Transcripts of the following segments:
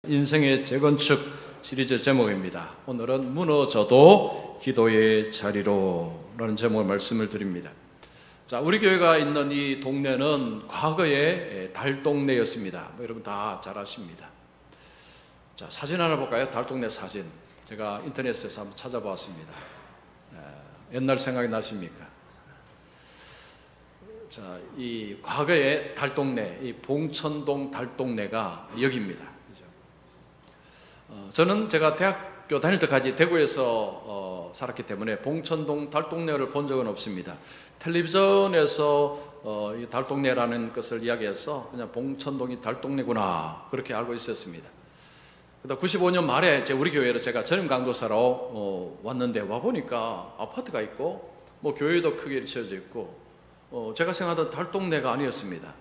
인생의 재건축 시리즈 제목입니다. 오늘은 무너져도 기도의 자리로 라는 제목의 말씀을 드립니다. 자, 우리 교회가 있는 이 동네는 과거에 달동네였습니다. 여러분 다 잘 아십니다. 자, 사진 하나 볼까요? 달동네 사진. 제가 인터넷에서 한번 찾아봤습니다. 옛날 생각이 나십니까? 자, 이 과거의 달동네, 이 봉천동 달동네가 여기입니다. 저는 제가 대학교 다닐 때까지 대구에서 살았기 때문에 봉천동 달동네를 본 적은 없습니다. 텔레비전에서 이 달동네라는 것을 이야기해서 그냥 봉천동이 달동네구나 그렇게 알고 있었습니다. 그러다 95년 말에 우리 교회로 제가 전임 강도사로 왔는데 와보니까 아파트가 있고 뭐 교회도 크게 지어져 있고 제가 생각하던 달동네가 아니었습니다.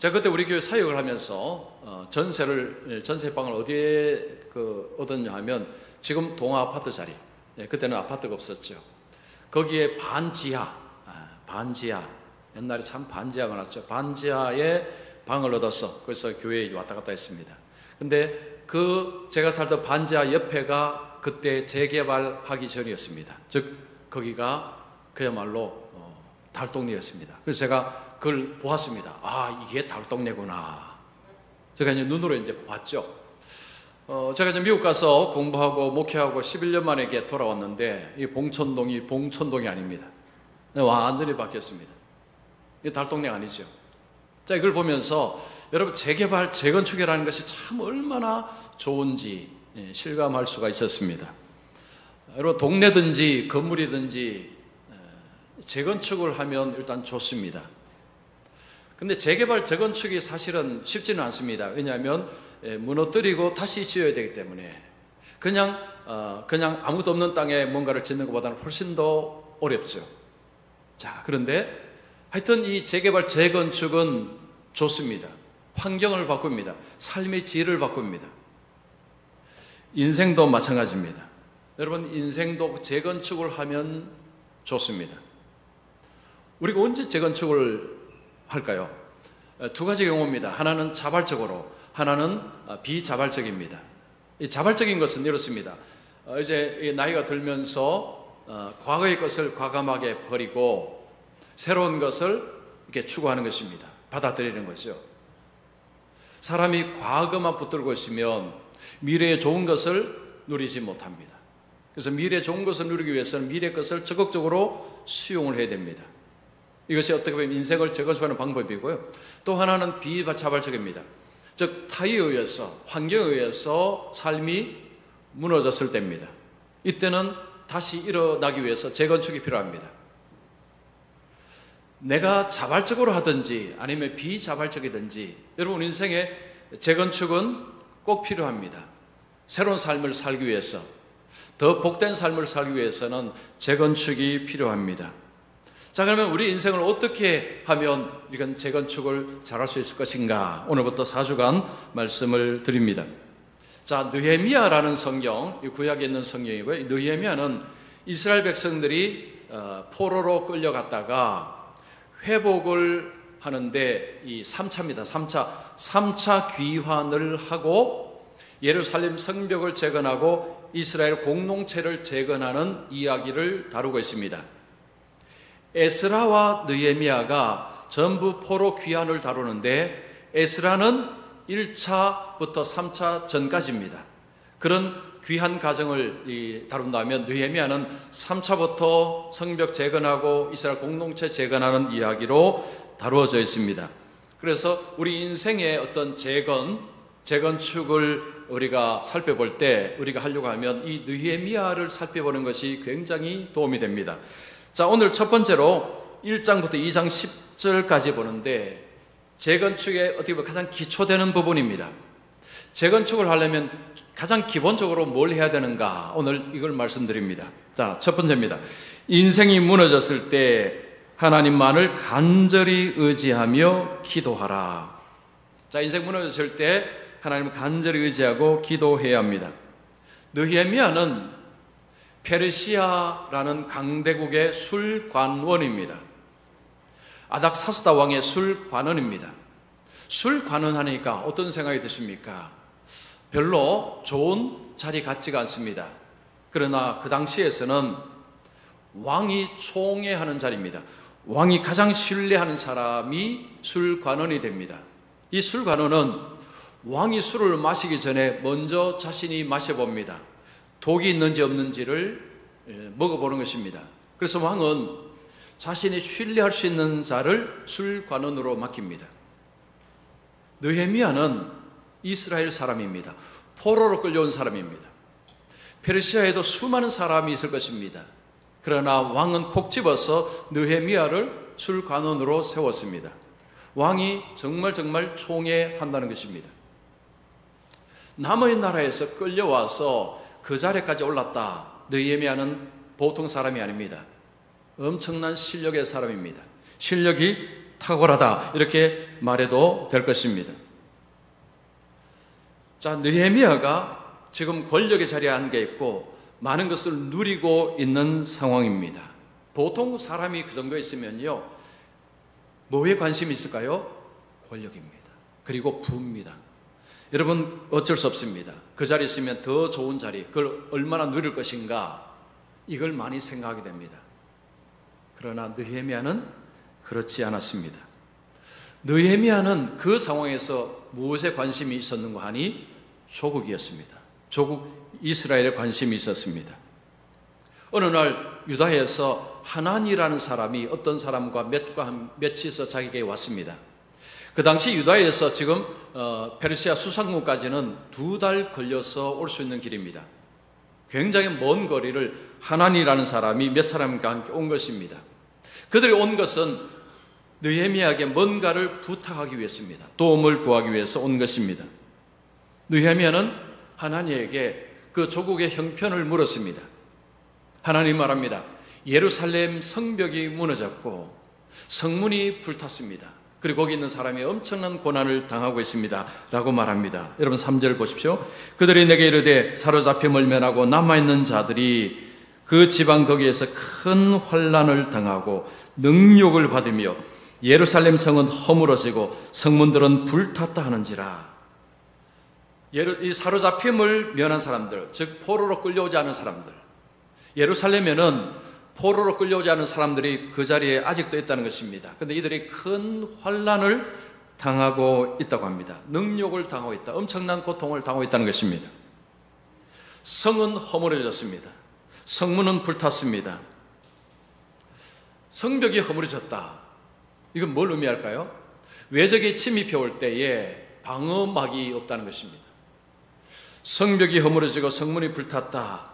제가 그때 우리 교회 사역을 하면서 전세방을 어디에 얻었냐 하면 지금 동아 아파트 자리, 그때는 아파트가 없었죠. 거기에 반지하, 옛날에 참 반지하가 났죠. 반지하에 방을 얻어서 그래서 교회에 왔다 갔다 했습니다. 근데 제가 살던 반지하 옆에가 그때 재개발하기 전이었습니다. 즉 거기가 그야말로 달동네였습니다. 그래서 제가 그걸 보았습니다. 아, 이게 달동네구나. 제가 이제 눈으로 이제 봤죠. 제가 이제 미국 가서 공부하고 목회하고 11년 만에 이렇게 돌아왔는데 이 봉천동이 아닙니다. 완전히 바뀌었습니다. 이게 달동네가 아니죠. 자, 이걸 보면서 여러분 재개발, 재건축이라는 것이 참 얼마나 좋은지 실감할 수가 있었습니다. 여러분 동네든지 건물이든지 재건축을 하면 일단 좋습니다. 근데 재개발, 재건축이 사실은 쉽지는 않습니다. 왜냐하면 무너뜨리고 다시 지어야 되기 때문에 그냥 아무것도 없는 땅에 뭔가를 짓는 것보다는 훨씬 더 어렵죠. 자, 그런데 하여튼 이 재개발, 재건축은 좋습니다. 환경을 바꿉니다. 삶의 질을 바꿉니다. 인생도 마찬가지입니다. 여러분 인생도 재건축을 하면 좋습니다. 우리가 언제 재건축을 할까요? 두 가지 경우입니다. 하나는 자발적으로, 하나는 비자발적입니다. 이 자발적인 것은 이렇습니다. 이제 나이가 들면서 과거의 것을 과감하게 버리고 새로운 것을 이렇게 추구하는 것입니다. 받아들이는 거죠. 사람이 과거만 붙들고 있으면 미래의 좋은 것을 누리지 못합니다. 그래서 미래의 좋은 것을 누리기 위해서는 미래의 것을 적극적으로 수용을 해야 됩니다. 이것이 어떻게 보면 인생을 재건축하는 방법이고요. 또 하나는 비자발적입니다. 즉 타의에 의해서, 환경에 의해서 삶이 무너졌을 때입니다. 이때는 다시 일어나기 위해서 재건축이 필요합니다. 내가 자발적으로 하든지 아니면 비자발적이든지 여러분 인생의 재건축은 꼭 필요합니다. 새로운 삶을 살기 위해서, 더 복된 삶을 살기 위해서는 재건축이 필요합니다. 자, 그러면 우리 인생을 어떻게 하면 이건 재건축을 잘할 수 있을 것인가? 오늘부터 4주간 말씀을 드립니다. 자, 느헤미야라는 성경, 이 구약에 있는 성경이고요. 이 느헤미야는 이스라엘 백성들이 포로로 끌려갔다가 회복을 하는데 이 3차입니다. 3차 귀환을 하고 예루살렘 성벽을 재건하고 이스라엘 공동체를 재건하는 이야기를 다루고 있습니다. 에스라와 느헤미야가 전부 포로 귀환을 다루는데 에스라는 1차부터 3차 전까지입니다. 그런 귀환 과정을 다룬다면 느헤미야는 3차부터 성벽 재건하고 이스라엘 공동체 재건하는 이야기로 다루어져 있습니다. 그래서 우리 인생의 어떤 재건축을 우리가 살펴볼 때 우리가 하려고 하면 이 느헤미야를 살펴보는 것이 굉장히 도움이 됩니다. 자, 오늘 첫 번째로 1장부터 2장 10절까지 보는데 재건축의 어떻게 보면 가장 기초되는 부분입니다. 재건축을 하려면 가장 기본적으로 뭘 해야 되는가? 오늘 이걸 말씀드립니다. 자, 첫 번째입니다. 인생이 무너졌을 때 하나님만을 간절히 의지하며 기도하라. 자, 인생 무너졌을 때 하나님을 간절히 의지하고 기도해야 합니다. 느헤미야는 페르시아라는 강대국의 술관원입니다. 아닥사스다 왕의 술관원입니다. 술관원하니까 어떤 생각이 드십니까? 별로 좋은 자리 같지가 않습니다. 그러나 그 당시에서는 왕이 총애하는 자리입니다. 왕이 가장 신뢰하는 사람이 술관원이 됩니다. 이 술관원은 왕이 술을 마시기 전에 먼저 자신이 마셔봅니다. 독이 있는지 없는지를 먹어보는 것입니다. 그래서 왕은 자신이 신뢰할 수 있는 자를 술관원으로 맡깁니다. 느헤미야는 이스라엘 사람입니다. 포로로 끌려온 사람입니다. 페르시아에도 수많은 사람이 있을 것입니다. 그러나 왕은 콕 집어서 느헤미야를 술관원으로 세웠습니다. 왕이 정말 총애한다는 것입니다. 남의 나라에서 끌려와서 그 자리까지 올랐다. 느헤미야는 보통 사람이 아닙니다. 엄청난 실력의 사람입니다. 실력이 탁월하다 이렇게 말해도 될 것입니다. 자, 느헤미야가 지금 권력의 자리에 앉아 있고 많은 것을 누리고 있는 상황입니다. 보통 사람이 그 정도에 있으면요, 뭐에 관심이 있을까요? 권력입니다. 그리고 부입니다. 여러분, 어쩔 수 없습니다. 그 자리에 있으면 더 좋은 자리, 그걸 얼마나 누릴 것인가, 이걸 많이 생각하게 됩니다. 그러나 느헤미야는 그렇지 않았습니다. 느헤미야는 그 상황에서 무엇에 관심이 있었는가 하니 조국이었습니다. 조국 이스라엘에 관심이 있었습니다. 어느 날 유다에서 하난이라는 사람이 어떤 사람과 며칠서 자기에게 왔습니다. 그 당시 유다에서 지금 페르시아 수상국까지는 2달 걸려서 올 수 있는 길입니다. 굉장히 먼 거리를 하난이라는 사람이 몇 사람과 함께 온 것입니다. 그들이 온 것은 느헤미야에게 뭔가를 부탁하기 위해서입니다. 도움을 구하기 위해서 온 것입니다. 느헤미야는 하나님에게 그 조국의 형편을 물었습니다. 하나님 말합니다. 예루살렘 성벽이 무너졌고 성문이 불탔습니다. 그리고 거기 있는 사람이 엄청난 고난을 당하고 있습니다 라고 말합니다. 여러분 3절 보십시오. 그들이 내게 이르되 사로잡힘을 면하고 남아있는 자들이 그 지방 거기에서 큰 환난을 당하고 능욕을 받으며 예루살렘 성은 허물어지고 성문들은 불탔다 하는지라. 이 사로잡힘을 면한 사람들, 즉 포로로 끌려오지 않은 사람들, 예루살렘에는 포로로 끌려오지 않은 사람들이 그 자리에 아직도 있다는 것입니다. 그런데 이들이 큰 환난을 당하고 있다고 합니다. 능욕을 당하고 있다. 엄청난 고통을 당하고 있다는 것입니다. 성은 허물어졌습니다. 성문은 불탔습니다. 성벽이 허물어졌다. 이건 뭘 의미할까요? 외적이 침입해 올 때에 방어막이 없다는 것입니다. 성벽이 허물어지고 성문이 불탔다.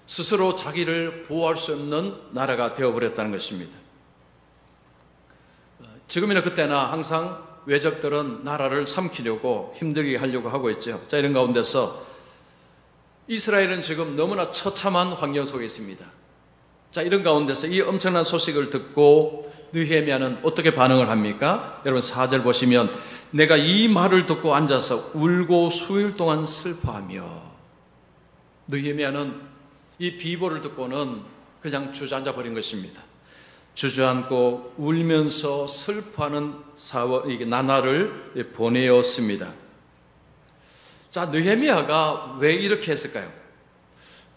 스스로 자기를 보호할 수 없는 나라가 되어버렸다는 것입니다. 지금이나 그때나 항상 외적들은 나라를 삼키려고 힘들게 하려고 하고 있죠. 자, 이런 가운데서 이스라엘은 지금 너무나 처참한 환경 속에 있습니다. 자, 이런 가운데서 이 엄청난 소식을 듣고 느헤미야는 어떻게 반응을 합니까? 여러분 4절 보시면 내가 이 말을 듣고 앉아서 울고 수일 동안 슬퍼하며. 느헤미야는 이 비보를 듣고는 그냥 주저앉아 버린 것입니다. 주저앉고 울면서 슬퍼하는 나날을 보내었습니다. 자, 느헤미야가 왜 이렇게 했을까요?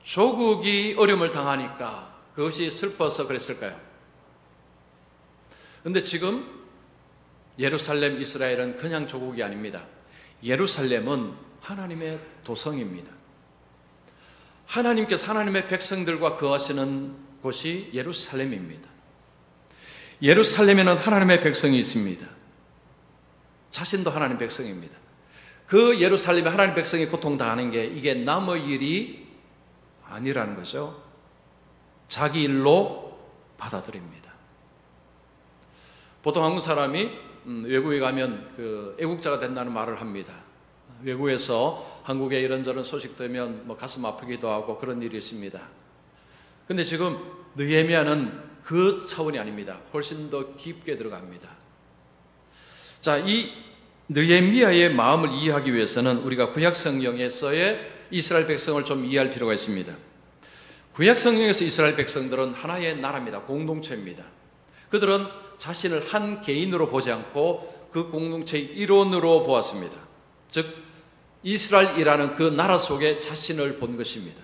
조국이 어려움을 당하니까 그것이 슬퍼서 그랬을까요? 그런데 지금 예루살렘 이스라엘은 그냥 조국이 아닙니다. 예루살렘은 하나님의 도성입니다. 하나님께서 하나님의 백성들과 거하시는 곳이 예루살렘입니다. 예루살렘에는 하나님의 백성이 있습니다. 자신도 하나님의 백성입니다. 그 예루살렘에 하나님의 백성이 고통당하는 게 이게 남의 일이 아니라는 거죠. 자기 일로 받아들입니다. 보통 한국 사람이 외국에 가면 그 애국자가 된다는 말을 합니다. 외국에서 한국에 이런저런 소식 들으면 뭐 가슴 아프기도 하고 그런 일이 있습니다. 그런데 지금 느헤미야는 그 차원이 아닙니다. 훨씬 더 깊게 들어갑니다. 자, 이 느헤미야의 마음을 이해하기 위해서는 우리가 구약 성경에서의 이스라엘 백성을 좀 이해할 필요가 있습니다. 구약 성경에서 이스라엘 백성들은 하나의 나라입니다. 공동체입니다. 그들은 자신을 한 개인으로 보지 않고 그 공동체의 일원으로 보았습니다. 즉 이스라엘이라는 그 나라 속에 자신을 본 것입니다.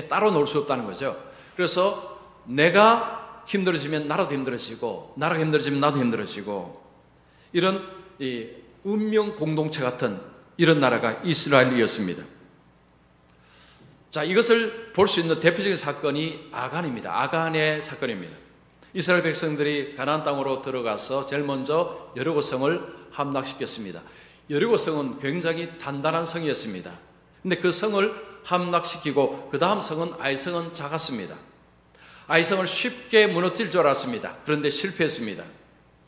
따로 놀 수 없다는 거죠. 그래서 내가 힘들어지면 나라도 힘들어지고, 나라가 힘들어지면 나도 힘들어지고, 이런 이 운명 공동체 같은 이런 나라가 이스라엘이었습니다. 자, 이것을 볼 수 있는 대표적인 사건이 아간입니다. 아간의 사건입니다. 이스라엘 백성들이 가나안 땅으로 들어가서 제일 먼저 여리고 성을 함락시켰습니다. 여리고 성은 굉장히 단단한 성이었습니다. 근데 그 성을 함락시키고 그 다음 성은 아이성은 작았습니다. 아이성을 쉽게 무너뜨릴 줄 알았습니다. 그런데 실패했습니다.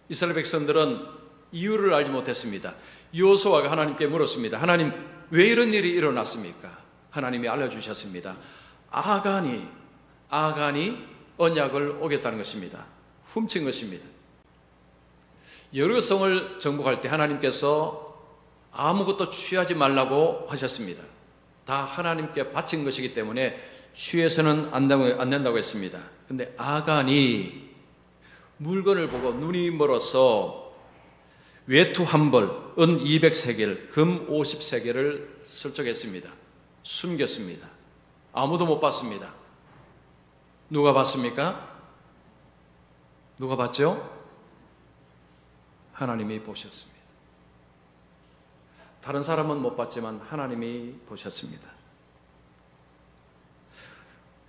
이스라엘 백성들은 이유를 알지 못했습니다. 여호수아가 하나님께 물었습니다. 하나님, 왜 이런 일이 일어났습니까? 하나님이 알려주셨습니다. 아간이 언약을 어겼다는 것입니다. 훔친 것입니다. 여리고 성을 정복할 때 하나님께서 아무것도 취하지 말라고 하셨습니다. 다 하나님께 바친 것이기 때문에 취해서는 안 된다고 했습니다. 그런데 아간이 물건을 보고 눈이 멀어서 외투 한 벌, 은 200세겔, 금 50세겔을 설적했습니다. 숨겼습니다. 아무도 못 봤습니다. 누가 봤습니까? 누가 봤죠? 하나님이 보셨습니다. 다른 사람은 못 봤지만 하나님이 보셨습니다.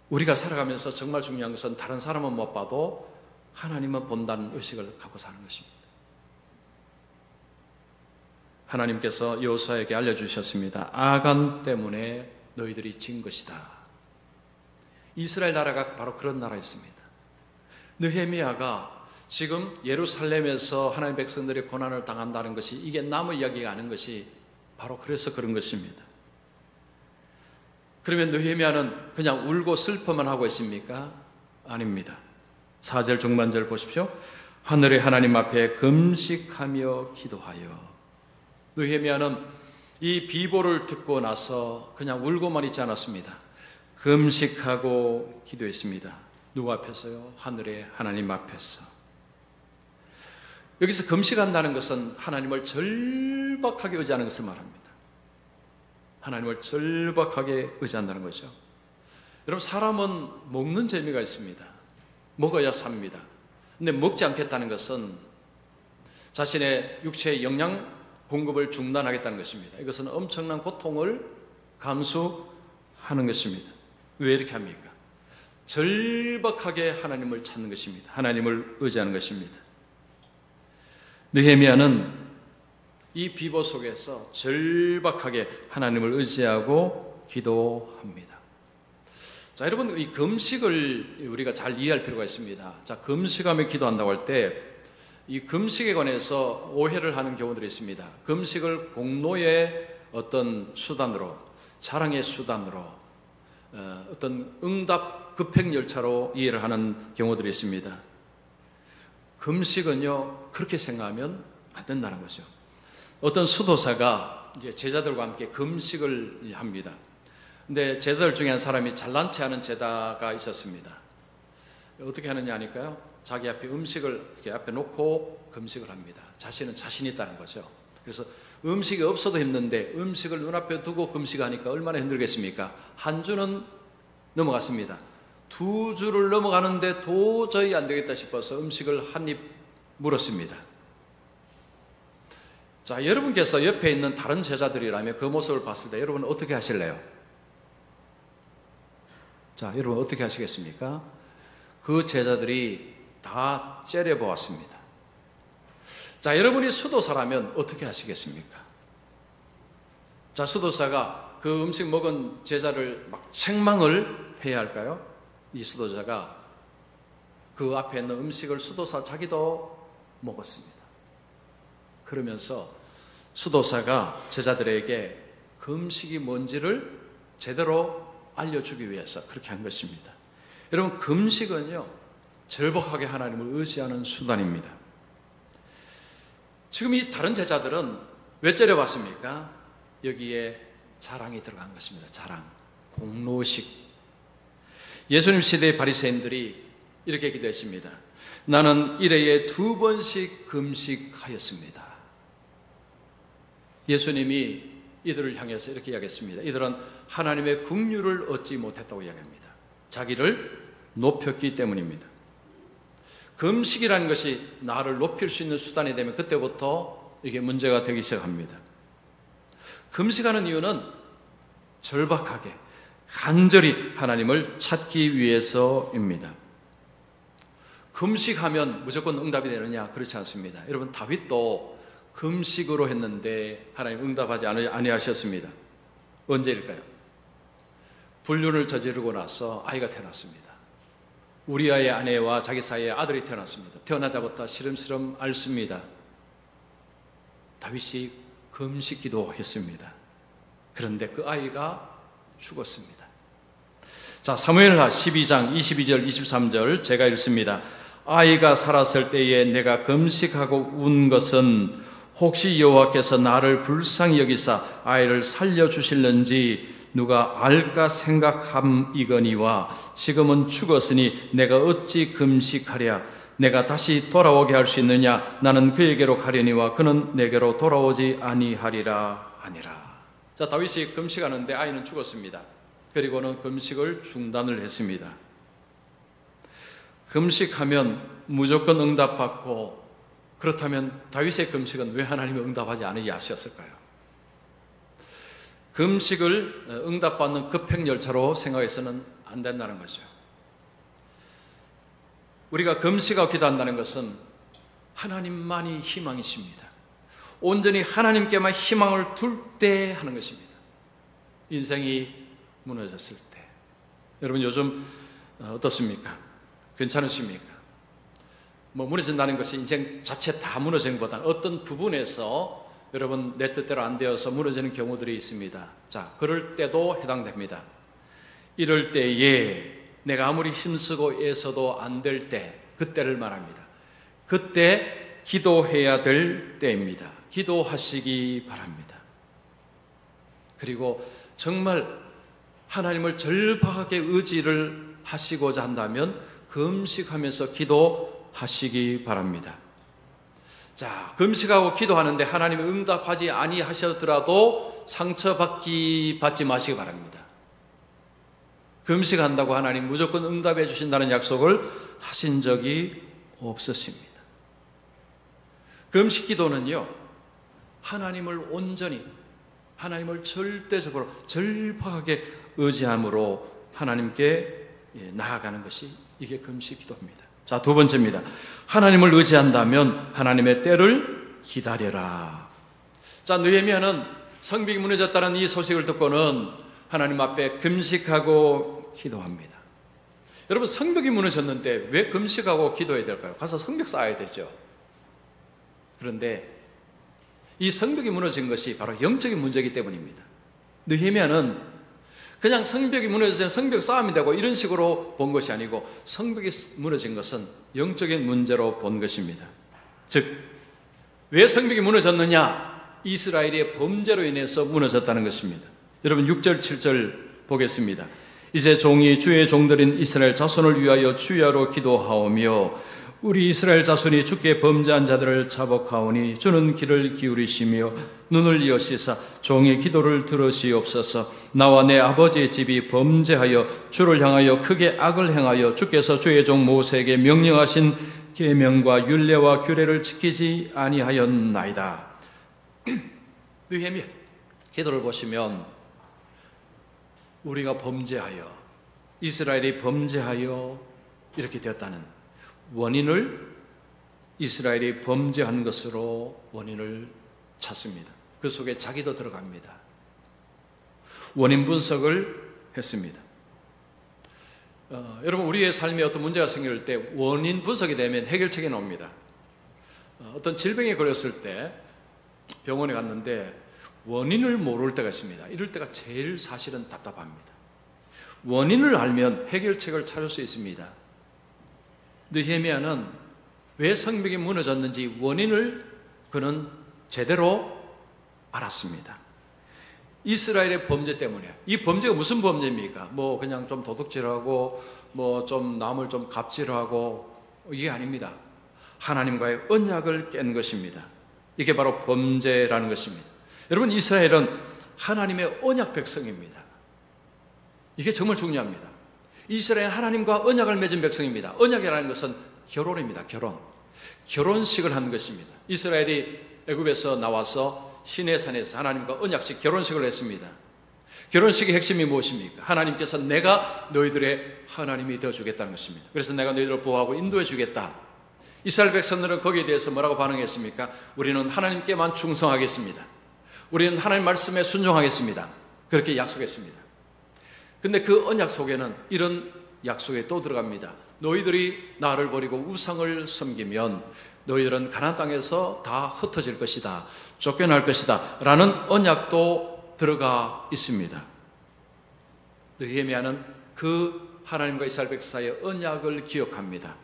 우리가 살아가면서 정말 중요한 것은 다른 사람은 못 봐도 하나님은 본다는 의식을 갖고 사는 것입니다. 하나님께서 여호수아에게 알려주셨습니다. 아간 때문에 너희들이 진 것이다. 이스라엘 나라가 바로 그런 나라였습니다. 느헤미야가 지금 예루살렘에서 하나님의 백성들이 고난을 당한다는 것이 이게 남의 이야기가 아닌 것이 바로 그래서 그런 것입니다. 그러면 느헤미야는 그냥 울고 슬퍼만 하고 있습니까? 아닙니다. 4절 중반절 보십시오. 하늘의 하나님 앞에 금식하며 기도하여. 느헤미야는 이 비보를 듣고 나서 그냥 울고만 있지 않았습니다. 금식하고 기도했습니다. 누구 앞에서요? 하늘의 하나님 앞에서. 여기서 금식한다는 것은 하나님을 절박하게 의지하는 것을 말합니다. 하나님을 절박하게 의지한다는 거죠. 여러분, 사람은 먹는 재미가 있습니다. 먹어야 삽니다. 근데 먹지 않겠다는 것은 자신의 육체의 영양 공급을 중단하겠다는 것입니다. 이것은 엄청난 고통을 감수하는 것입니다. 왜 이렇게 합니까? 절박하게 하나님을 찾는 것입니다. 하나님을 의지하는 것입니다. 느헤미야는 이 비보 속에서 절박하게 하나님을 의지하고 기도합니다. 자, 여러분, 이 금식을 우리가 잘 이해할 필요가 있습니다. 자, 금식하며 기도한다고 할 때 이 금식에 관해서 오해를 하는 경우들이 있습니다. 금식을 공로의 어떤 수단으로, 자랑의 수단으로, 어떤 응답 급행열차로 이해를 하는 경우들이 있습니다. 금식은요, 그렇게 생각하면 안 된다는 거죠. 어떤 수도사가 이제 제자들과 함께 금식을 합니다. 근데 제자들 중에 한 사람이 잘난 체 하는 제자가 있었습니다. 어떻게 하느냐 하니까요, 자기 앞에 음식을 이렇게 앞에 놓고 금식을 합니다. 자신은 자신이 있다는 거죠. 그래서 음식이 없어도 힘든데 음식을 눈앞에 두고 금식하니까 얼마나 힘들겠습니까? 한 주는 넘어갔습니다. 2주를 넘어가는데 도저히 안 되겠다 싶어서 음식을 한 입 물었습니다. 자, 여러분께서 옆에 있는 다른 제자들이라면 그 모습을 봤을 때 여러분은 어떻게 하실래요? 자, 여러분 어떻게 하시겠습니까? 그 제자들이 다 째려보았습니다. 자, 여러분이 수도사라면 어떻게 하시겠습니까? 자, 수도사가 그 음식 먹은 제자를 막 책망을 해야 할까요? 이 수도자가 그 앞에 있는 음식을 수도사 자기도 먹었습니다. 그러면서 수도사가 제자들에게 그 음식이 뭔지를 제대로 알려주기 위해서 그렇게 한 것입니다. 여러분, 금식은요, 절박하게 하나님을 의지하는 수단입니다. 지금 이 다른 제자들은 왜 째려봤습니까? 여기에 자랑이 들어간 것입니다. 자랑, 공로식. 예수님 시대의 바리새인들이 이렇게 기도했습니다. 나는 일회에 2번씩 금식하였습니다. 예수님이 이들을 향해서 이렇게 이야기했습니다. 이들은 하나님의 긍휼을 얻지 못했다고 이야기합니다. 자기를 높였기 때문입니다. 금식이라는 것이 나를 높일 수 있는 수단이 되면 그때부터 이게 문제가 되기 시작합니다. 금식하는 이유는 절박하게 간절히 하나님을 찾기 위해서입니다. 금식하면 무조건 응답이 되느냐? 그렇지 않습니다. 여러분, 다윗도 금식으로 했는데 하나님 응답하지 아니하셨습니다. 언제일까요? 불륜을 저지르고 나서 아이가 태어났습니다. 우리아의 아내와 자기 사이에 아들이 태어났습니다. 태어나자부터 시름시름 앓습니다. 다윗이 금식 기도했습니다. 그런데 그 아이가 죽었습니다. 자, 사무엘하 12장 22절 23절 제가 읽습니다. 아이가 살았을 때에 내가 금식하고 운 것은 혹시 여호와께서 나를 불쌍히 여기사 아이를 살려주실는지 누가 알까 생각함이거니와 지금은 죽었으니 내가 어찌 금식하랴. 내가 다시 돌아오게 할 수 있느냐. 나는 그에게로 가려니와 그는 내게로 돌아오지 아니하리라 하니라. 자, 다윗이 금식하는데 아이는 죽었습니다. 그리고는 금식을 중단을 했습니다. 금식하면 무조건 응답받고, 그렇다면 다윗의 금식은 왜 하나님이 응답하지 않으게 하셨을까요? 금식을 응답받는 급행열차로 생각해서는 안 된다는 거죠. 우리가 금식하고 기도한다는 것은 하나님만이 희망이십니다. 온전히 하나님께만 희망을 둘 때 하는 것입니다. 인생이 무너졌을 때. 여러분, 요즘 어떻습니까? 괜찮으십니까? 무너진다는 것이 인생 자체 다 무너지는 것보다는 어떤 부분에서 여러분 내 뜻대로 안 되어서 무너지는 경우들이 있습니다. 자, 그럴 때도 해당됩니다. 이럴 때에 내가 아무리 힘쓰고 애써도 안 될 때, 그때를 말합니다. 그때 기도해야 될 때입니다. 기도하시기 바랍니다. 그리고 정말 하나님을 절박하게 의지를 하시고자 한다면 금식하면서 기도하시기 바랍니다. 자, 금식하고 기도하는데 하나님이 응답하지 아니하셨더라도 상처받지 마시기 바랍니다. 금식한다고 하나님 무조건 응답해 주신다는 약속을 하신 적이 없으십니다. 금식 기도는요, 하나님을 온전히, 하나님을 절대적으로 절박하게 의지함으로 하나님께 나아가는 것이 이게 금식 기도입니다. 자, 두 번째입니다. 하나님을 의지한다면 하나님의 때를 기다려라. 자, 느헤미야는 성벽이 무너졌다는 이 소식을 듣고는 하나님 앞에 금식하고 기도합니다. 여러분, 성벽이 무너졌는데 왜 금식하고 기도해야 될까요? 가서 성벽 쌓아야 되죠. 그런데 이 성벽이 무너진 것이 바로 영적인 문제이기 때문입니다. 느헤미야는 그냥 성벽이 무너져서 성벽 쌓으면 되고 이런 식으로 본 것이 아니고 성벽이 무너진 것은 영적인 문제로 본 것입니다. 즉, 왜 성벽이 무너졌느냐? 이스라엘의 범죄로 인해서 무너졌다는 것입니다. 여러분, 6절 7절 보겠습니다. 이제 종이 주의 종들인 이스라엘 자손을 위하여 주야로 기도하오며 우리 이스라엘 자손이 주께 범죄한 자들을 자복하오니 주는 귀를 기울이시며 눈을 여시사 종의 기도를 들으시옵소서. 나와 내 아버지의 집이 범죄하여 주를 향하여 크게 악을 행하여 주께서 주의 종 모세에게 명령하신 계명과 율례와 규례를 지키지 아니하였나이다. 느헤미야 기도를 보시면 우리가 범죄하여, 이스라엘이 범죄하여 이렇게 되었다는 원인을 이스라엘이 범죄한 것으로 원인을 찾습니다. 그 속에 자기도 들어갑니다. 원인 분석을 했습니다. 여러분, 우리의 삶에 어떤 문제가 생길 때 원인 분석이 되면 해결책이 나옵니다. 어떤 질병에 걸렸을 때 병원에 갔는데 원인을 모를 때가 있습니다. 이럴 때가 제일 사실은 답답합니다. 원인을 알면 해결책을 찾을 수 있습니다. 느헤미야는 왜 성벽이 무너졌는지 원인을 그는 제대로 알았습니다. 이스라엘의 범죄 때문에. 이 범죄가 무슨 범죄입니까? 그냥 좀 도둑질하고 좀 남을 좀 갑질하고 이게 아닙니다. 하나님과의 언약을 깬 것입니다. 이게 바로 범죄라는 것입니다. 여러분, 이스라엘은 하나님의 언약 백성입니다. 이게 정말 중요합니다. 이스라엘 하나님과 언약을 맺은 백성입니다. 언약이라는 것은 결혼입니다. 결혼식을 하는 것입니다. 이스라엘이 애굽에서 나와서 시내산에서 하나님과 언약식 결혼식을 했습니다. 결혼식의 핵심이 무엇입니까? 하나님께서 내가 너희들의 하나님이 되어주겠다는 것입니다. 그래서 내가 너희들을 보호하고 인도해 주겠다. 이스라엘 백성들은 거기에 대해서 뭐라고 반응했습니까? 우리는 하나님께만 충성하겠습니다. 우리는 하나님 말씀에 순종하겠습니다. 그렇게 약속했습니다. 근데 그 언약 속에는 이런 약속에 또 들어갑니다. 너희들이 나를 버리고 우상을 섬기면 너희들은 가나안 땅에서 다 흩어질 것이다. 쫓겨날 것이다. 라는 언약도 들어가 있습니다. 느헤미야는 그 하나님과 이스라엘 백성의 언약을 기억합니다.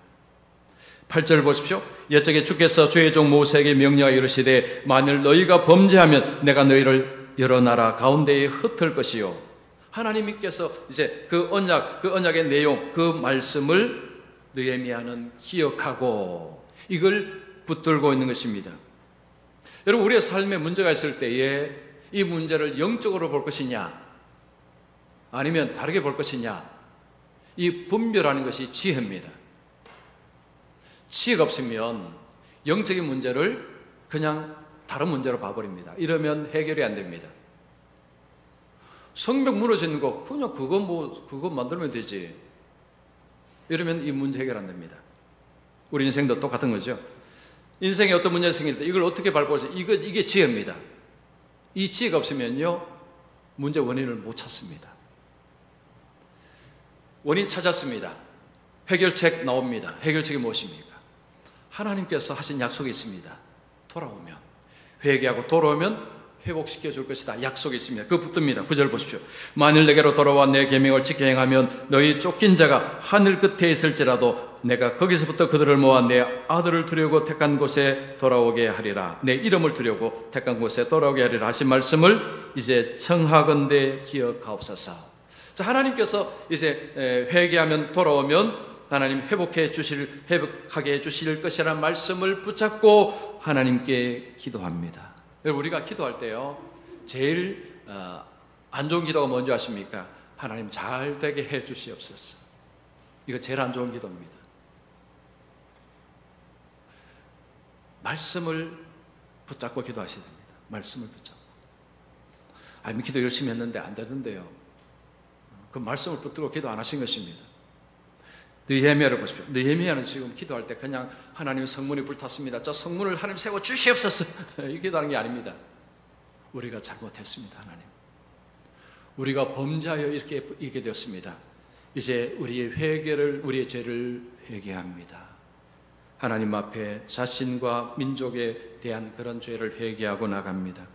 8절 보십시오. 옛적에 주께서 주의 종 모세에게 명령하여 이르시되 만일 너희가 범죄하면 내가 너희를 여러 나라 가운데에 흩을 것이요. 하나님께서 이제 그 언약의 내용, 그 말씀을 느헤미야는 기억하고 이걸 붙들고 있는 것입니다. 여러분, 우리의 삶에 문제가 있을 때에 이 문제를 영적으로 볼 것이냐 아니면 다르게 볼 것이냐, 이 분별하는 것이 지혜입니다. 지혜가 없으면 영적인 문제를 그냥 다른 문제로 봐버립니다. 이러면 해결이 안 됩니다. 성벽 무너지는 거 그냥 그거 만들면 되지. 이러면 이 문제 해결 안 됩니다. 우리 인생도 똑같은 거죠. 인생에 어떤 문제가 생길 때 이걸 어떻게 밟고서 이게 지혜입니다. 이 지혜가 없으면요 문제 원인을 못 찾습니다. 원인 찾았습니다. 해결책 나옵니다. 해결책이 무엇입니까? 하나님께서 하신 약속이 있습니다. 돌아오면, 회개하고 돌아오면 회복시켜 줄 것이다. 약속이 있습니다. 그거 붙듭니다. 9절 보십시오. 만일 내게로 돌아와 내 계명을 지켜 행하면 너희 쫓긴 자가 하늘 끝에 있을지라도 내가 거기서부터 그들을 모아 내 아들을 두려고 택한 곳에 돌아오게 하리라. 내 이름을 두려고 택한 곳에 돌아오게 하리라 하신 말씀을 이제 청하건대 기억하옵소서. 자, 하나님께서 이제 회개하면 돌아오면 하나님 회복하게 해 주실 것이라는 말씀을 붙잡고 하나님께 기도합니다. 여러분, 우리가 기도할 때요 제일 안 좋은 기도가 뭔지 아십니까? 하나님 잘 되게 해 주시옵소서. 이거 제일 안 좋은 기도입니다. 말씀을 붙잡고 기도하셔야 됩니다. 말씀을 붙잡고. 아니, 기도 열심히 했는데 안 되던데요. 그 말씀을 붙들고 기도 안 하신 것입니다. 느헤미야를 보십시오. 느헤미야는 지금 기도할 때 그냥 하나님 성문이 불탔습니다. 저 성문을 하나님 세워 주시옵소서. 이 기도하는 게 아닙니다. 우리가 잘못했습니다. 하나님. 우리가 범죄하여 이렇게 되었습니다. 이제 우리의 죄를 회개합니다. 하나님 앞에 자신과 민족에 대한 그런 죄를 회개하고 나갑니다.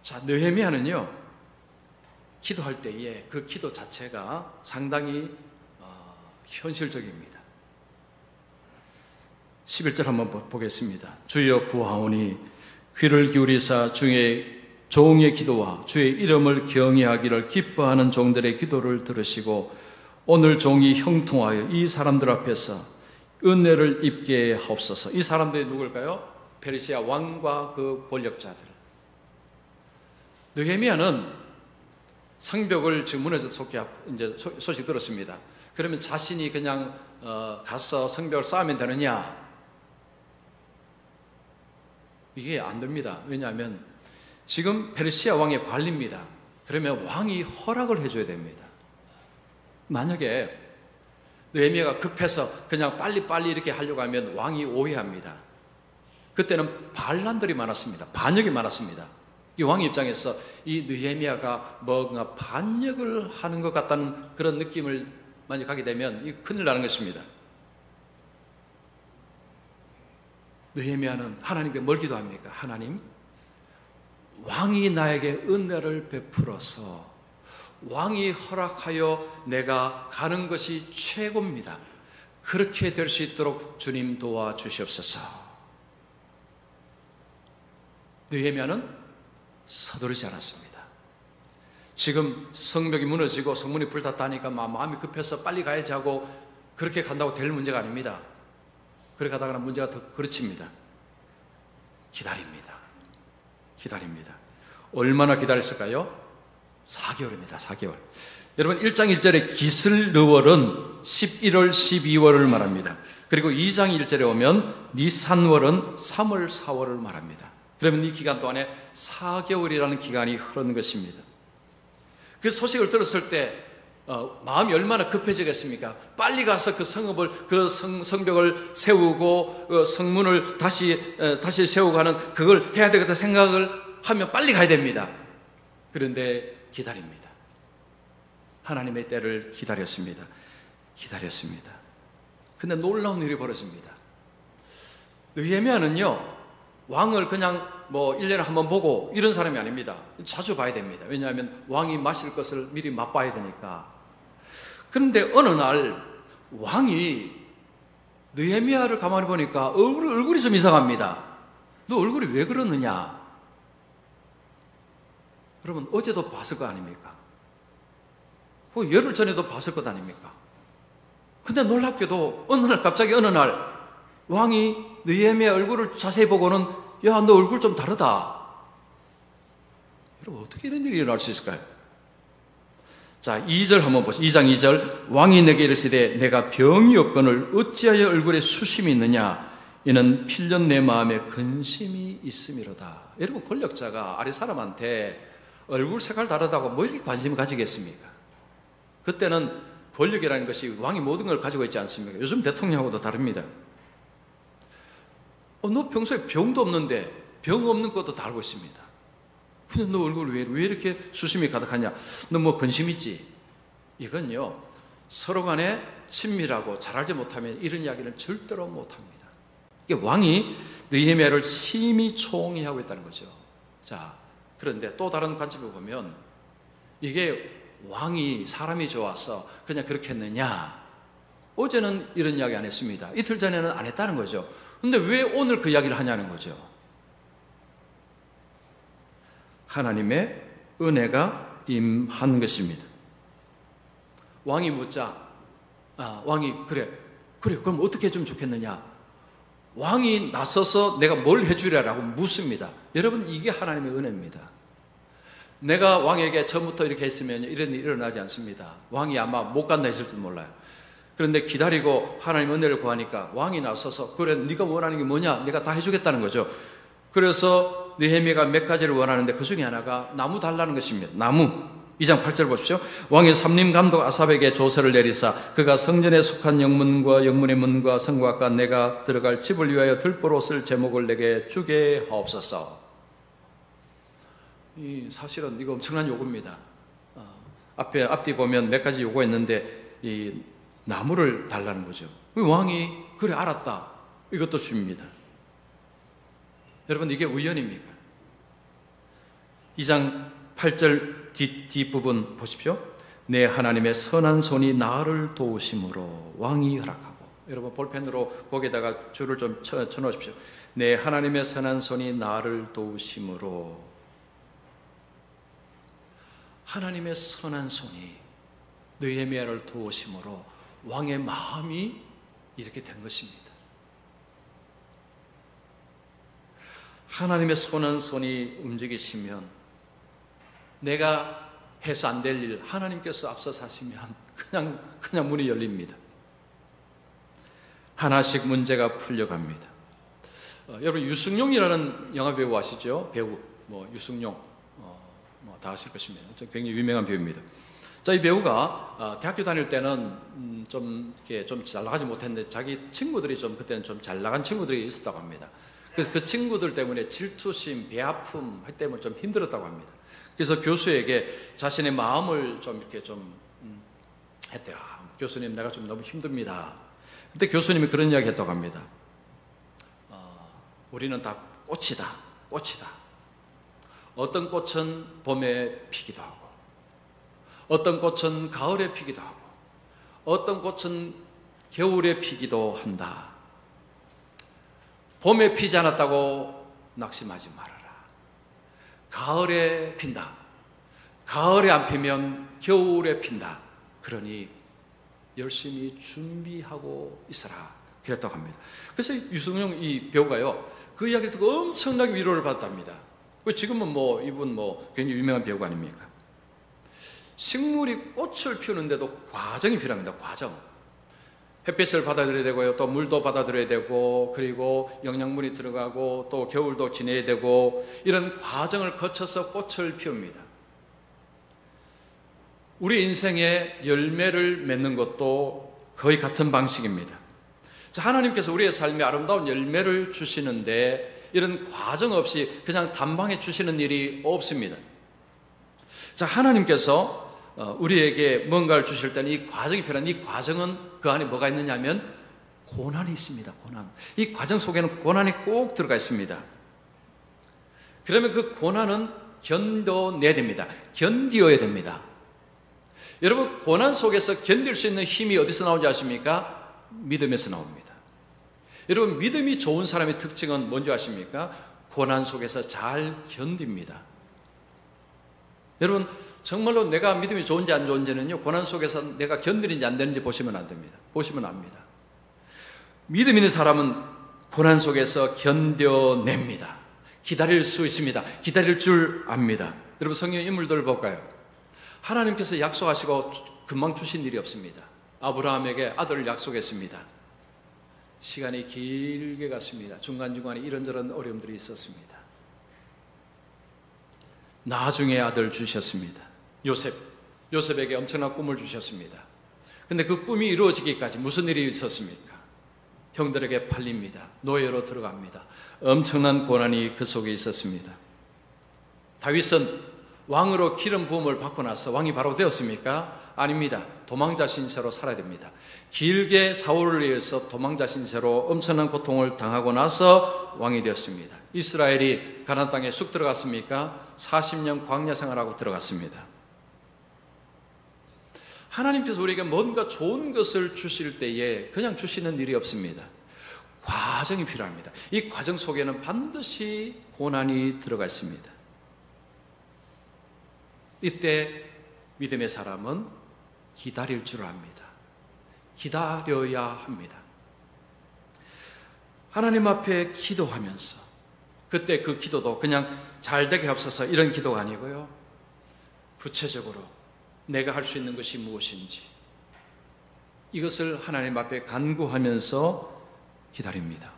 자, 느헤미야는요 기도할 때에 그 기도 자체가 상당히 현실적입니다. 11절 한번 보겠습니다. 주여 구하오니 귀를 기울이사 주의 종의 기도와 주의 이름을 경외하기를 기뻐하는 종들의 기도를 들으시고 오늘 종이 형통하여 이 사람들 앞에서 은혜를 입게 하옵소서. 이 사람들이 누굴까요? 페르시아 왕과 그 권력자들. 느헤미야는 성벽을 지금 무너져서 이제 소식 들었습니다. 그러면 자신이 그냥 가서 성벽을 쌓으면 되느냐? 이게 안 됩니다. 왜냐하면 지금 페르시아 왕의 관리입니다. 그러면 왕이 허락을 해줘야 됩니다. 만약에 느헤미야가 급해서 그냥 빨리빨리 이렇게 하려고 하면 왕이 오해합니다. 그때는 반란들이 많았습니다. 반역이 많았습니다. 이 왕 입장에서 이 느헤미야가 뭔가 반역을 하는 것 같다는 그런 느낌을 만약 하게 되면 이 큰일 나는 것입니다. 느헤미야는 하나님께 뭘 기도합니까? 하나님, 왕이 나에게 은혜를 베풀어서 왕이 허락하여 내가 가는 것이 최고입니다. 그렇게 될 수 있도록 주님 도와주시옵소서. 느헤미야는 서두르지 않았습니다. 지금 성벽이 무너지고 성문이 불탔다니까 마음이 급해서 빨리 가야지 하고 그렇게 간다고 될 문제가 아닙니다. 그렇게 가다가 문제가 더 그르칩니다. 기다립니다. 기다립니다. 얼마나 기다렸을까요? 4개월입니다. 4개월. 여러분 1장 1절에 기슬르월은 11월, 12월을 말합니다. 그리고 2장 1절에 오면 니산월은 3월, 4월을 말합니다. 그러면 이 기간 동안에 4개월이라는 기간이 흐르는 것입니다. 그 소식을 들었을 때 마음이 얼마나 급해지겠습니까? 빨리 가서 그 성읍을, 그 성벽을 세우고 성문을 다시 세우고 하는 그걸 해야 되겠다 생각을 하면 빨리 가야 됩니다. 그런데 기다립니다. 하나님의 때를 기다렸습니다. 근데 놀라운 일이 벌어집니다. 느헤미야는요, 왕을 그냥 1년에 한 번 보고 이런 사람이 아닙니다. 자주 봐야 됩니다. 왜냐하면 왕이 마실 것을 미리 맛봐야 되니까. 그런데 어느 날 왕이 느헤미야를 가만히 보니까 얼굴이 좀 이상합니다. 너 얼굴이 왜 그러느냐? 여러분 어제도 봤을 거 아닙니까? 열흘 전에도 봤을 것 아닙니까? 근데 놀랍게도 갑자기 어느 날 왕이 느헤미야 얼굴을 자세히 보고는 야, 너 얼굴 좀 다르다. 여러분 어떻게 이런 일이 일어날 수 있을까요? 자, 2절 한번 보시죠. 2장 2절 왕이 내게 이르시되 내가 병이 없거늘 어찌하여 얼굴에 수심이 있느냐? 이는 필연 내 마음에 근심이 있음이로다. 여러분 권력자가 아래 사람한테 얼굴 색깔 다르다고 뭐 이렇게 관심을 가지겠습니까? 그때는 권력이라는 것이 왕이 모든 걸 가지고 있지 않습니까? 요즘 대통령하고도 다릅니다. 너 평소에 병도 없는데 병 없는 것도 다 알고 있습니다. 근데 너 얼굴 왜 이렇게 수심이 가득하냐? 너 뭐 근심 있지? 이건요, 서로 간에 친밀하고 잘 알지 못하면 이런 이야기는 절대로 못합니다. 이게 왕이 느헤미야를 심히 총애하고 있다는 거죠. 자, 그런데 또 다른 관점을 보면 이게 왕이 사람이 좋아서 그냥 그렇게 했느냐? 어제는 이런 이야기 안 했습니다. 이틀 전에는 안 했다는 거죠. 근데 왜 오늘 그 이야기를 하냐는 거죠. 하나님의 은혜가 임한 것입니다. 왕이 묻자, 왕이 그래 그럼 어떻게 해주면 좋겠느냐? 왕이 나서서 내가 뭘 해주랴라고 묻습니다. 여러분 이게 하나님의 은혜입니다. 내가 왕에게 처음부터 이렇게 했으면 이런 일이 일어나지 않습니다. 왕이 아마 못 간다 했을지도 몰라요. 그런데 기다리고 하나님 은혜를 구하니까 왕이 나서서 그래 네가 원하는 게 뭐냐? 내가 다 해주겠다는 거죠. 그래서 느헤미야가 몇 가지를 원하는데 그 중에 하나가 나무 달라는 것입니다. 나무. 2장 8절 보십시오. 왕의 삼림감독 아삽에게 조서를 내리사 그가 성전에 속한 영문과 영문의 문과 성곽과 내가 들어갈 집을 위하여 들보로 쓸 제목을 내게 주게 하옵소서. 사실은 이거 엄청난 요구입니다. 앞뒤 보면 몇 가지 요구했는데 이 나무를 달라는 거죠. 왕이 그래 알았다. 이것도 줍니다. 여러분 이게 우연입니까? 2장 8절 뒷부분 보십시오. 내 하나님의 선한 손이 나를 도우심으로 왕이 허락하고. 여러분 볼펜으로 거기다가 줄을 좀 쳐놓으십시오. 내 하나님의 선한 손이 나를 도우심으로. 하나님의 선한 손이 느헤미야를 도우심으로 왕의 마음이 이렇게 된 것입니다. 하나님의 선한 손이 움직이시면 내가 해서 안 될 일 하나님께서 앞서서 하시면 그냥 문이 열립니다. 하나씩 문제가 풀려갑니다. 여러분 유승용이라는 영화배우 아시죠? 배우 유승용 다 아실 것입니다. 굉장히 유명한 배우입니다. 자, 이 배우가 대학교 다닐 때는 좀 잘 나가지 못했는데 자기 친구들이 그때는 좀 잘 나간 친구들이 있었다고 합니다. 그래서 그 친구들 때문에 질투심, 배아픔 때문에 좀 힘들었다고 합니다. 그래서 교수에게 자신의 마음을 했대요. 교수님, 내가 좀 너무 힘듭니다. 그때 교수님이 그런 이야기 했다고 합니다. 우리는 다 꽃이다. 어떤 꽃은 봄에 피기도 하고, 어떤 꽃은 가을에 피기도 하고, 어떤 꽃은 겨울에 피기도 한다. 봄에 피지 않았다고 낙심하지 말아라. 가을에 핀다. 가을에 안 피면 겨울에 핀다. 그러니 열심히 준비하고 있어라. 그랬다고 합니다. 그래서 유승용 이 배우가요, 그 이야기를 듣고 엄청나게 위로를 받았답니다. 지금은 뭐 이분 뭐 굉장히 유명한 배우 아닙니까? 식물이 꽃을 피우는데도 과정이 필요합니다. 과정. 햇빛을 받아들여야 되고요. 또 물도 받아들여야 되고, 그리고 영양분이 들어가고, 또 겨울도 지내야 되고, 이런 과정을 거쳐서 꽃을 피웁니다. 우리 인생에 열매를 맺는 것도 거의 같은 방식입니다. 자, 하나님께서 우리의 삶에 아름다운 열매를 주시는데 이런 과정 없이 그냥 단방에 주시는 일이 없습니다. 자, 하나님께서 우리에게 뭔가를 주실 때는 이 과정이 필요한, 이 과정은 그 안에 뭐가 있느냐 하면 고난이 있습니다. 고난. 이 과정 속에는 고난이 꼭 들어가 있습니다. 그러면 그 고난은 견뎌내야 됩니다. 견디어야 됩니다. 여러분, 고난 속에서 견딜 수 있는 힘이 어디서 나오는지 아십니까? 믿음에서 나옵니다. 여러분, 믿음이 좋은 사람의 특징은 뭔지 아십니까? 고난 속에서 잘 견딥니다. 여러분, 정말로 내가 믿음이 좋은지 안 좋은지는요, 고난 속에서 내가 견디는지 안 되는지 보시면 안 됩니다. 보시면 압니다. 믿음 있는 사람은 고난 속에서 견뎌냅니다. 기다릴 수 있습니다. 기다릴 줄 압니다. 여러분, 성경 인물들을 볼까요? 하나님께서 약속하시고 금방 주신 일이 없습니다. 아브라함에게 아들을 약속했습니다. 시간이 길게 갔습니다. 중간중간에 이런저런 어려움들이 있었습니다. 나중에 아들 주셨습니다. 요셉에게 엄청난 꿈을 주셨습니다. 근데 그 꿈이 이루어지기까지 무슨 일이 있었습니까? 형들에게 팔립니다. 노예로 들어갑니다. 엄청난 고난이 그 속에 있었습니다. 다윗은 왕으로 기름 부음을 받고 나서 왕이 바로 되었습니까? 아닙니다. 도망자 신세로 살아야 됩니다. 길게 사울을 위해서 도망자 신세로 엄청난 고통을 당하고 나서 왕이 되었습니다. 이스라엘이 가나안 땅에 쑥 들어갔습니까? 40년 광야 생활하고 들어갔습니다. 하나님께서 우리에게 뭔가 좋은 것을 주실 때에 그냥 주시는 일이 없습니다. 과정이 필요합니다. 이 과정 속에는 반드시 고난이 들어가 있습니다. 이때 믿음의 사람은 기다릴 줄 압니다. 기다려야 합니다. 하나님 앞에 기도하면서, 그때 그 기도도 그냥 잘 되게 하옵소서 이런 기도가 아니고요, 구체적으로 내가 할 수 있는 것이 무엇인지 이것을 하나님 앞에 간구하면서 기다립니다.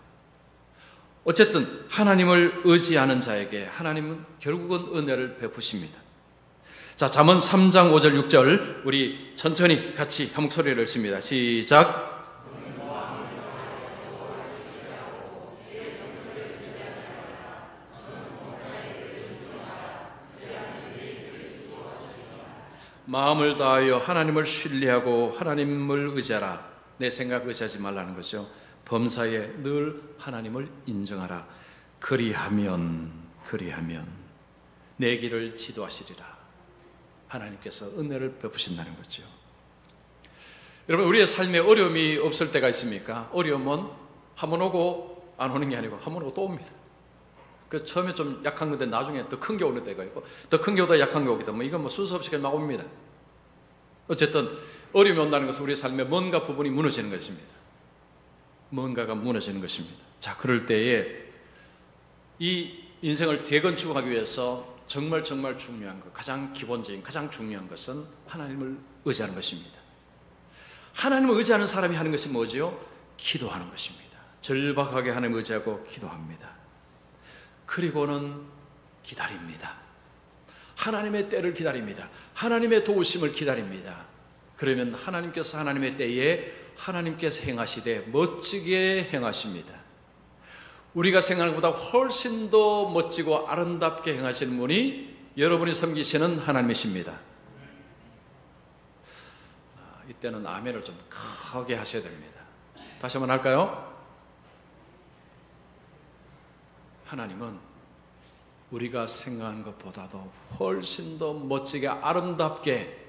어쨌든 하나님을 의지하는 자에게 하나님은 결국은 은혜를 베푸십니다. 자, 잠언 3장 5절 6절 우리 천천히 같이 한 목소리를 읽습니다. 시작. 마음을 다하여 하나님을 신뢰하고 하나님을 의지하라. 내 생각 의지하지 말라는 거죠. 범사에 늘 하나님을 인정하라. 그리하면 내 길을 지도하시리라. 하나님께서 은혜를 베푸신다는 거죠. 여러분, 우리의 삶에 어려움이 없을 때가 있습니까? 어려움은 한 번 오고 안 오는 게 아니고 한 번 오고 또 옵니다. 그 처음에 좀 약한 건데 나중에 더 큰 게 오는 때가 있고, 더 큰 게 오다 약한 게 오기 때문에 이건 뭐 순서 없이 그냥 막 옵니다. 어쨌든 어려움이 온다는 것은 우리의 삶에 뭔가 부분이 무너지는 것입니다. 뭔가가 무너지는 것입니다. 자, 그럴 때에 이 인생을 재건축하기 위해서 정말 중요한 것, 가장 기본적인, 가장 중요한 것은 하나님을 의지하는 것입니다. 하나님을 의지하는 사람이 하는 것이 뭐지요? 기도하는 것입니다. 절박하게 하나님을 의지하고 기도합니다. 그리고는 기다립니다. 하나님의 때를 기다립니다. 하나님의 도우심을 기다립니다. 그러면 하나님께서 하나님의 때에 하나님께서 행하시되 멋지게 행하십니다. 우리가 생각하는 것보다 훨씬 더 멋지고 아름답게 행하시는 분이 여러분이 섬기시는 하나님이십니다. 이때는 아멘을 좀 크게 하셔야 됩니다. 다시 한번 할까요? 하나님은 우리가 생각하는 것보다도 훨씬 더 멋지게 아름답게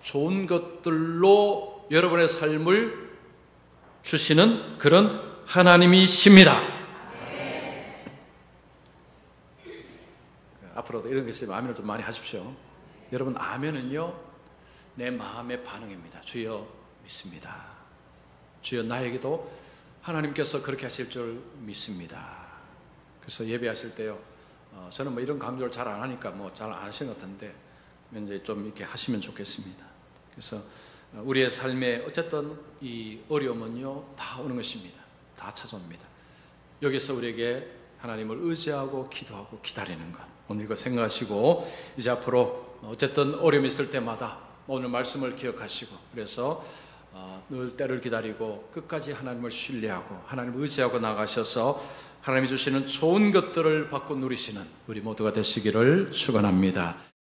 좋은 것들로 여러분의 삶을 주시는 그런 하나님이십니다. 앞으로도 이런 게 있으면 아멘을 좀 많이 하십시오. 여러분, 아멘은요 내 마음의 반응입니다. 주여 믿습니다. 주여 나에게도 하나님께서 그렇게 하실 줄 믿습니다. 그래서 예배하실 때요, 저는 뭐 이런 강조를 잘 안 하니까 뭐 잘 안 하시는 것 같은데 이제 좀 이렇게 하시면 좋겠습니다. 그래서 우리의 삶에 어쨌든 이 어려움은요 다 오는 것입니다. 다 찾아옵니다. 여기서 우리에게 하나님을 의지하고 기도하고 기다리는 것, 오늘 이거 생각하시고 이제 앞으로 어쨌든 어려움이 있을 때마다 오늘 말씀을 기억하시고 그래서 늘 때를 기다리고 끝까지 하나님을 신뢰하고 하나님을 의지하고 나가셔서 하나님이 주시는 좋은 것들을 받고 누리시는 우리 모두가 되시기를 축원합니다.